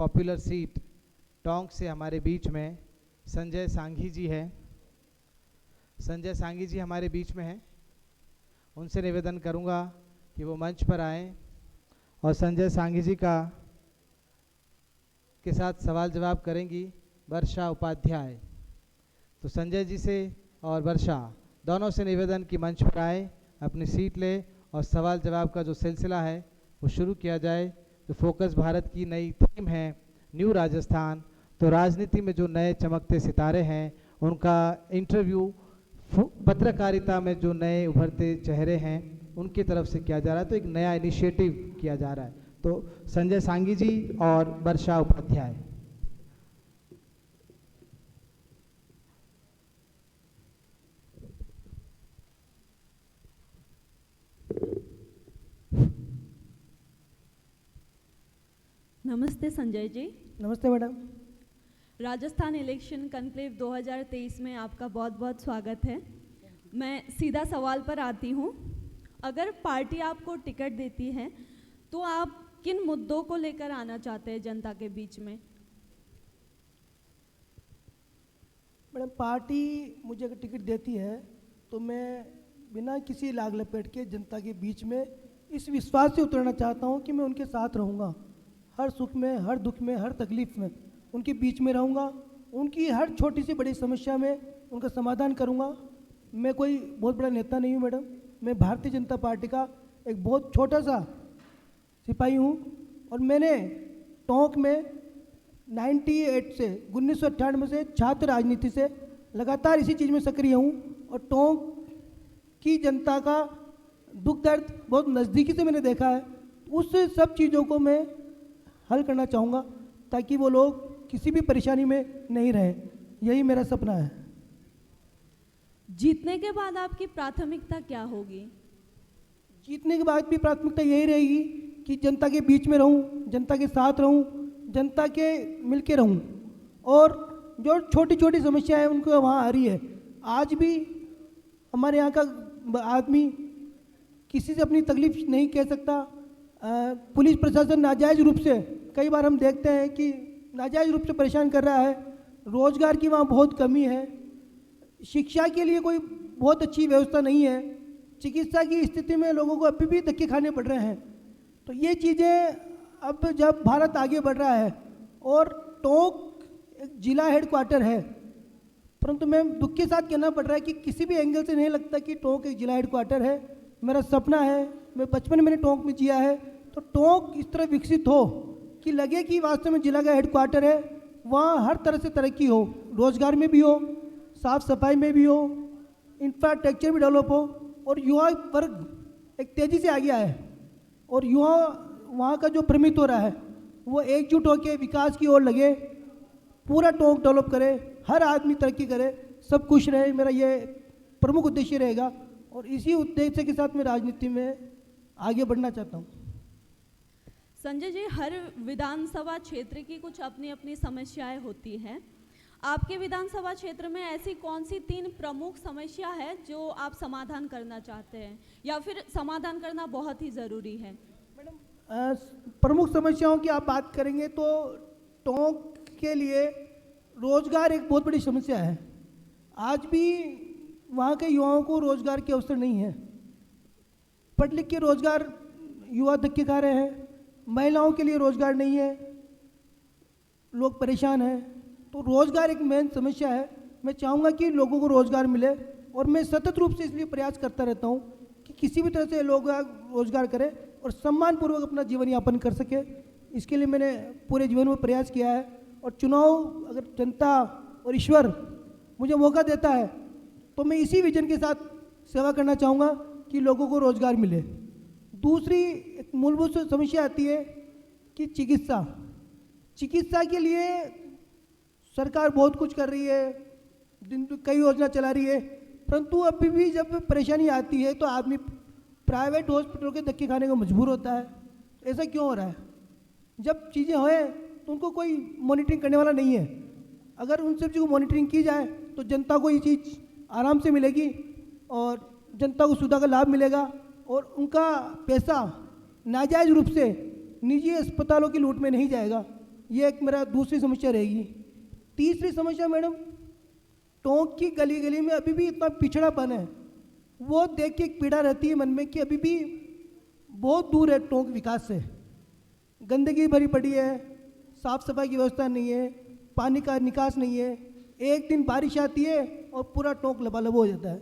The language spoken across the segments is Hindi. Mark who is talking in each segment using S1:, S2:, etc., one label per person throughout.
S1: पॉपुलर सीट टोंक से हमारे बीच में संजय सांघी जी हैं। संजय सांघी जी हमारे बीच में हैं। उनसे निवेदन करूंगा कि वो मंच पर आएं और संजय सांघी जी के साथ सवाल जवाब करेंगी वर्षा उपाध्याय। तो संजय जी से और वर्षा दोनों से निवेदन कि मंच पर आए, अपनी सीट ले और सवाल जवाब का जो सिलसिला है वो शुरू किया जाए। तो फोकस भारत की नई थीम है न्यू राजस्थान। तो राजनीति में जो नए चमकते सितारे हैं उनका इंटरव्यू, पत्रकारिता में जो नए उभरते चेहरे हैं उनकी तरफ से किया जा रहा है। तो एक नया इनिशिएटिव किया जा रहा है। तो संजय सांघी जी और वर्षा उपाध्याय।
S2: नमस्ते संजय जी।
S3: नमस्ते मैडम।
S2: राजस्थान इलेक्शन कॉन्क्लेव 2023 में आपका बहुत बहुत स्वागत है। मैं सीधा सवाल पर आती हूँ। अगर पार्टी आपको टिकट देती है तो आप किन मुद्दों को लेकर आना चाहते हैं जनता के बीच में?
S3: मैडम, पार्टी मुझे अगर टिकट देती है तो मैं बिना किसी लाग लपेट के जनता के बीच में इस विश्वास से उतरना चाहता हूँ कि मैं उनके साथ रहूँगा, हर सुख में, हर दुख में, हर तकलीफ में उनके बीच में रहूँगा। उनकी हर छोटी सी बड़ी समस्या में उनका समाधान करूँगा। मैं कोई बहुत बड़ा नेता नहीं हूँ मैडम, मैं भारतीय जनता पार्टी का एक बहुत छोटा सा सिपाही हूँ। और मैंने टोंक में 98 से 1998 से छात्र राजनीति से लगातार इसी चीज़ में सक्रिय हूँ और टोंक की जनता का दुख दर्द बहुत नज़दीकी से मैंने देखा है। उस सब चीज़ों को मैं हल करना चाहूँगा ताकि वो लोग किसी भी परेशानी में नहीं रहें। यही मेरा सपना है।
S2: जीतने के बाद आपकी प्राथमिकता क्या होगी?
S3: जीतने के बाद भी प्राथमिकता यही रहेगी कि जनता के बीच में रहूं, जनता के साथ रहूं, जनता के मिल के रहूं। और जो छोटी छोटी समस्याएं उनको वहाँ आ रही है, आज भी हमारे यहाँ का आदमी किसी से अपनी तकलीफ नहीं कह सकता। पुलिस प्रशासन नाजायज़ रूप से कई बार हम देखते हैं कि नाजायज़ रूप से परेशान कर रहा है। रोज़गार की वहाँ बहुत कमी है। शिक्षा के लिए कोई बहुत अच्छी व्यवस्था नहीं है। चिकित्सा की स्थिति में लोगों को अभी भी धक्के खाने पड़ रहे हैं। तो ये चीज़ें अब जब भारत आगे बढ़ रहा है और टोंक एक जिला हेडक्वार्टर है, परंतु मैं दुख के साथ कहना पड़ रहा है कि किसी भी एंगल से नहीं लगता कि टोंक एक जिला हेडक्वार्टर है। मेरा सपना है, मैं बचपन में मैंने टोंक में जिया है, तो टोंक इस तरह विकसित हो कि लगे कि वास्तव में जिला का हेडक्वार्टर है। वहाँ हर तरह से तरक्की हो, रोजगार में भी हो, साफ सफाई में भी हो, इंफ्रास्ट्रक्चर भी डेवलप हो और युवा वर्ग एक तेज़ी से आगे आए और युवा वहाँ का जो भ्रमित हो रहा है वो एकजुट होकर विकास की ओर लगे, पूरा टोंक डेवलप करे, हर आदमी तरक्की करे, सब खुश रहे। मेरा ये प्रमुख उद्देश्य रहेगा और इसी उद्देश्य के साथ मैं राजनीति में आगे बढ़ना चाहता हूँ।
S2: संजय जी, हर विधानसभा क्षेत्र की कुछ अपनी अपनी समस्याएं होती हैं। आपके विधानसभा क्षेत्र में ऐसी कौन सी 3 प्रमुख समस्या है जो आप समाधान करना चाहते हैं या फिर समाधान करना बहुत ही ज़रूरी है?
S3: मैडम, प्रमुख समस्याओं की आप बात करेंगे तो टोंक के लिए रोजगार एक बहुत बड़ी समस्या है। आज भी वहाँ के युवाओं को रोजगार के अवसर नहीं है। पढ़ लिख के रोजगार युवा धक्के खा रहे हैं, महिलाओं के लिए रोजगार नहीं है, लोग परेशान हैं। तो रोजगार एक मेन समस्या है। मैं चाहूँगा कि लोगों को रोजगार मिले और मैं सतत रूप से इसलिए प्रयास करता रहता हूँ कि किसी भी तरह से लोग रोजगार करें और सम्मानपूर्वक अपना जीवन यापन कर सके। इसके लिए मैंने पूरे जीवन में प्रयास किया है और चुनाव अगर जनता और ईश्वर मुझे मौका देता है तो मैं इसी विजन के साथ सेवा करना चाहूँगा कि लोगों को रोजगार मिले। दूसरी एक मूलभूत समस्या आती है कि चिकित्सा के लिए सरकार बहुत कुछ कर रही है, कई योजना चला रही है, परंतु अभी भी जब परेशानी आती है तो आदमी प्राइवेट हॉस्पिटलों के धक्के खाने को मजबूर होता है। ऐसा क्यों हो रहा है? जब चीज़ें होए तो उनको कोई मॉनिटरिंग करने वाला नहीं है। अगर उन सब चीज़ों को मॉनिटरिंग की जाए तो जनता को ये चीज़ आराम से मिलेगी और जनता को सुविधा का लाभ मिलेगा और उनका पैसा नाजायज़ रूप से निजी अस्पतालों की लूट में नहीं जाएगा। ये एक मेरा दूसरी समस्या रहेगी। तीसरी समस्या मैडम, टोंक की गली गली में अभी भी इतना पिछड़ापन है, वो देख के एक पीड़ा रहती है मन में कि अभी भी बहुत दूर है टोंक विकास से। गंदगी भरी पड़ी है, साफ सफाई की व्यवस्था नहीं है, पानी का निकास नहीं है, एक दिन बारिश आती है और पूरा टोंक लबालब हो जाता है।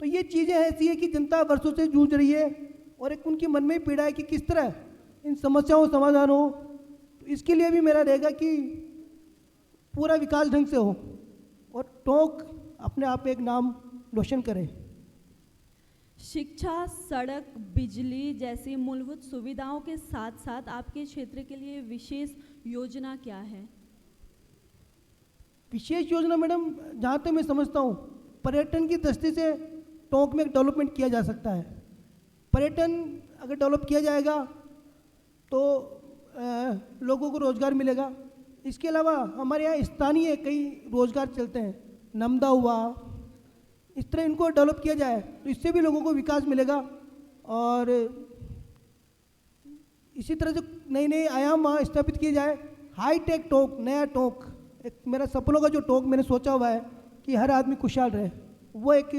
S3: तो ये चीज़ें ऐसी है कि जनता वर्षों से जूझ रही है और एक उनके मन में पीड़ा है कि किस तरह इन समस्याओं का समाधान हो। तो इसके लिए भी मेरा रहेगा कि पूरा विकास ढंग से हो और टोंक अपने आप में एक नाम रोशन करे।
S2: शिक्षा, सड़क, बिजली जैसी मूलभूत सुविधाओं के साथ साथ आपके क्षेत्र के लिए विशेष योजना क्या है?
S3: विशेष योजना मैडम, जहाँ तक मैं समझता हूँ, पर्यटन की दृष्टि से टोंक में डेवलपमेंट किया जा सकता है। पर्यटन अगर डेवलप किया जाएगा तो लोगों को रोज़गार मिलेगा। इसके अलावा हमारे यहाँ स्थानीय कई रोज़गार चलते हैं, नमदा हुआ, इस तरह इनको डेवलप किया जाए तो इससे भी लोगों को विकास मिलेगा। और इसी तरह से नई नई आयाम वहाँ स्थापित किए जाए। हाई टेक टोंक, नया टोंक, एक मेरा सपनों का जो टोंक मैंने सोचा हुआ है कि हर आदमी खुशहाल रहे, वो एक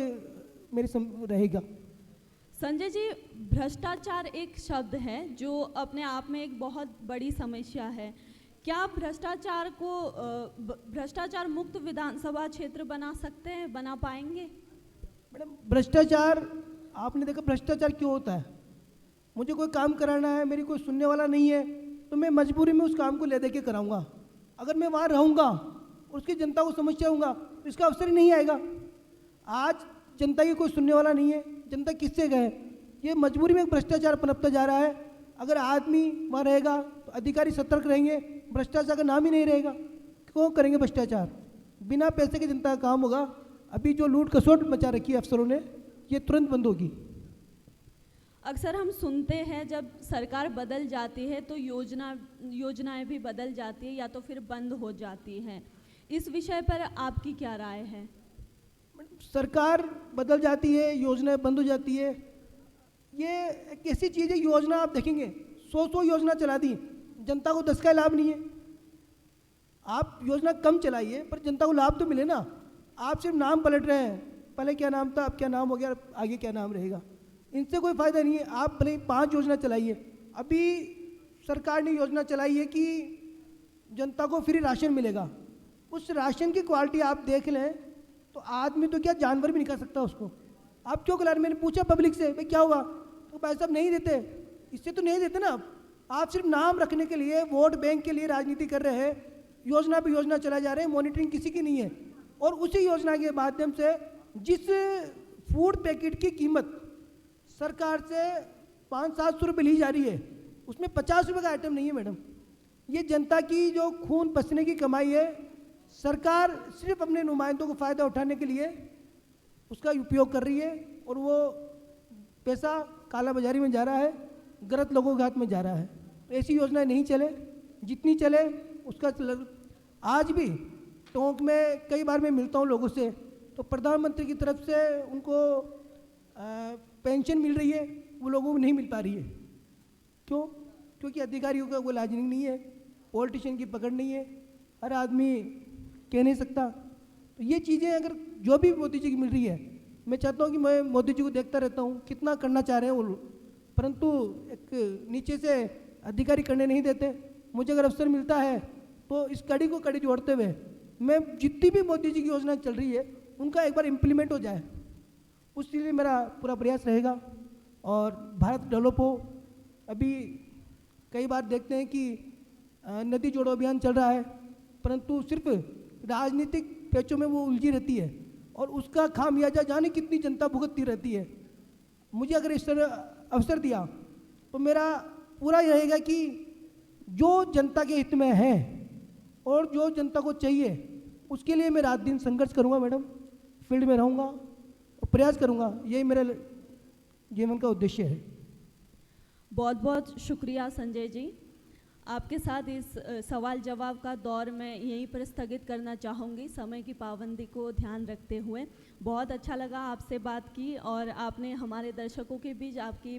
S3: मेरी रहेगा।
S2: संजय जी, भ्रष्टाचार एक शब्द है जो अपने आप में एक बहुत बड़ी समस्या है। क्या आप भ्रष्टाचार मुक्त विधानसभा क्षेत्र बना सकते हैं, बना पाएंगे?
S3: मैडम, भ्रष्टाचार, आपने देखा भ्रष्टाचार क्यों होता है? मुझे कोई काम कराना है, मेरी कोई सुनने वाला नहीं है, तो मैं मजबूरी में उस काम को ले दे के कराऊंगा। अगर मैं वहाँ रहूँगा, उसकी जनता को समस्या होगा तो इसका अवसर ही नहीं आएगा। आज जनता की कोई सुनने वाला नहीं है, जनता किससे गए? ये मजबूरी में भ्रष्टाचार पनपता जा रहा है। अगर आदमी वहाँ रहेगा तो अधिकारी सतर्क रहेंगे, भ्रष्टाचार का नाम ही नहीं रहेगा। क्यों करेंगे भ्रष्टाचार? बिना पैसे के जनता का काम होगा। अभी जो लूट खसोट मचा रखी है अफसरों ने, ये तुरंत बंद होगी।
S2: अक्सर हम सुनते हैं जब सरकार बदल जाती है तो योजनाएं भी बदल जाती है या तो फिर बंद हो जाती हैं। इस विषय पर आपकी क्या राय है?
S3: सरकार बदल जाती है, योजनाएं बंद हो जाती है, ये एक ऐसी चीज़ है। योजना आप देखेंगे 100 योजना चला दी, जनता को 10 का लाभ नहीं है। आप योजना कम चलाइए पर जनता को लाभ तो मिले ना। आप सिर्फ नाम पलट रहे हैं, पहले क्या नाम था, अब क्या नाम हो गया, आगे क्या नाम रहेगा, इनसे कोई फ़ायदा नहीं है। आप भले 5 योजना चलाइए। अभी सरकार ने योजना चलाई है कि जनता को फ्री राशन मिलेगा। उस राशन की क्वालिटी आप देख लें तो आदमी तो क्या, जानवर भी नहीं खा सकता उसको। आप क्यों खिला रहे? मैंने पूछा पब्लिक से, भाई क्या हुआ, तो भाई साहब नहीं देते। इससे तो नहीं देते ना। आप सिर्फ नाम रखने के लिए, वोट बैंक के लिए राजनीति कर रहे हैं, योजना पे योजना चला जा रहे हैं, मॉनिटरिंग किसी की नहीं है। और उसी योजना के माध्यम से जिस फूड पैकेट की कीमत सरकार से 500-700 रुपये ली जा रही है, उसमें 50 रुपये का आइटम नहीं है मैडम। ये जनता की जो खून पसीने की कमाई है, सरकार सिर्फ अपने नुमाइंदों को फ़ायदा उठाने के लिए उसका उपयोग कर रही है और वो पैसा काला बाजारी में जा रहा है, गलत लोगों के हाथ में जा रहा है। तो ऐसी योजनाएं नहीं चले, जितनी चले उसका आज भी टोंक में कई बार मैं मिलता हूँ लोगों से, तो प्रधानमंत्री की तरफ से उनको पेंशन मिल रही है, वो लोगों को नहीं मिल पा रही है। क्यों? क्योंकि अधिकारियों का कोई लाइजनिंग नहीं है, पॉलिटिशियन की पकड़ नहीं है, हर आदमी कह नहीं सकता। तो ये चीज़ें अगर जो भी मोदी जी की मिल रही है, मैं चाहता हूँ कि मैं मोदी जी को देखता रहता हूँ कितना करना चाह रहे हैं वो लोग, परंतु एक नीचे से अधिकारी करने नहीं देते। मुझे अगर अवसर मिलता है तो इस कड़ी को कड़ी जोड़ते हुए मैं जितनी भी मोदी जी की योजना चल रही है उनका एक बार इम्प्लीमेंट हो जाए, उसके लिए मेरा पूरा प्रयास रहेगा और भारत डेवलप हो। अभी कई बार देखते हैं कि नदी जोड़ो अभियान चल रहा है, परंतु सिर्फ राजनीतिक पेचों में वो उलझी रहती है और उसका खामियाजा जाने कितनी जनता भुगतती रहती है। मुझे अगर इस तरह अवसर दिया तो मेरा पूरा ये रहेगा कि जो जनता के हित में है और जो जनता को चाहिए उसके लिए मैं रात दिन संघर्ष करूँगा मैडम, फील्ड में रहूँगा और प्रयास करूँगा। यही मेरा जीवन का उद्देश्य है।
S2: बहुत बहुत शुक्रिया संजय जी। आपके साथ इस सवाल जवाब का दौर मैं यहीं पर स्थगित करना चाहूँगी, समय की पाबंदी को ध्यान रखते हुए। बहुत अच्छा लगा आपसे बात की और आपने हमारे दर्शकों के बीच आपकी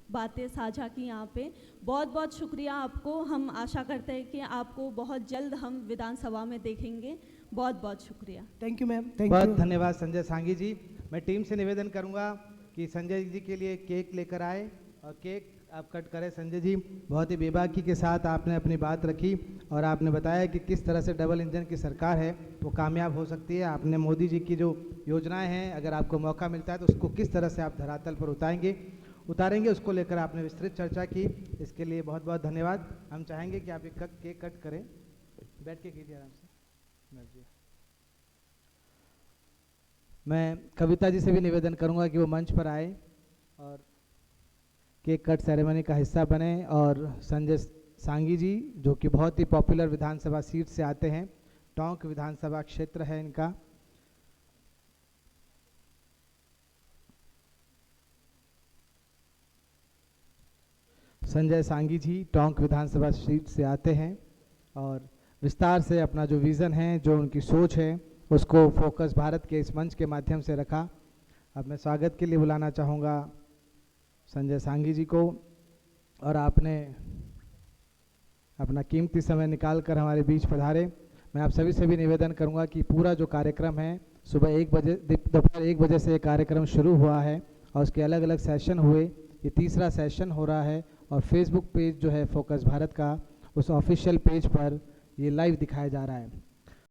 S2: बातें साझा की यहाँ पे। बहुत बहुत शुक्रिया आपको। हम आशा करते हैं कि आपको बहुत जल्द हम विधानसभा में देखेंगे। बहुत बहुत शुक्रिया।
S3: थैंक यू मैम, थैंक
S1: बहुत
S3: यू।
S1: धन्यवाद संजय सांगी जी। मैं टीम से निवेदन करूंगा कि संजय जी के लिए केक लेकर आए और केक आप कट करें। संजय जी, बहुत ही बेबाकी के साथ आपने अपनी बात रखी और आपने बताया कि किस तरह से डबल इंजन की सरकार है वो कामयाब हो सकती है। आपने मोदी जी की जो योजनाएं हैं, अगर आपको मौका मिलता है तो उसको किस तरह से आप धरातल पर उतारेंगे उसको लेकर आपने विस्तृत चर्चा की। इसके लिए बहुत बहुत धन्यवाद। हम चाहेंगे कि आप एक केक कट करें। बैठ के कीजिए आराम से। मैं कविता जी से भी निवेदन करूंगा कि वो मंच पर आए और केक कट सेरेमनी का हिस्सा बने। और संजय सांगी जी जो कि बहुत ही पॉपुलर विधानसभा सीट से आते हैं, टोंक विधानसभा क्षेत्र है इनका। संजय सांगी जी टोंक विधानसभा सीट से आते हैं और विस्तार से अपना जो विज़न है, जो उनकी सोच है, उसको फोकस भारत के इस मंच के माध्यम से रखा। अब मैं स्वागत के लिए बुलाना चाहूँगा संजय सांगी जी को। और आपने अपना कीमती समय निकाल कर हमारे बीच पधारे। मैं आप सभी से भी निवेदन करूँगा कि पूरा जो कार्यक्रम है, सुबह 1 बजे दोपहर 1 बजे से ये कार्यक्रम शुरू हुआ है और उसके अलग अलग सेशन हुए। ये तीसरा सेशन हो रहा है और फेसबुक पेज जो है फोकस भारत का, उस ऑफिशियल पेज पर ये लाइव दिखाया जा रहा है।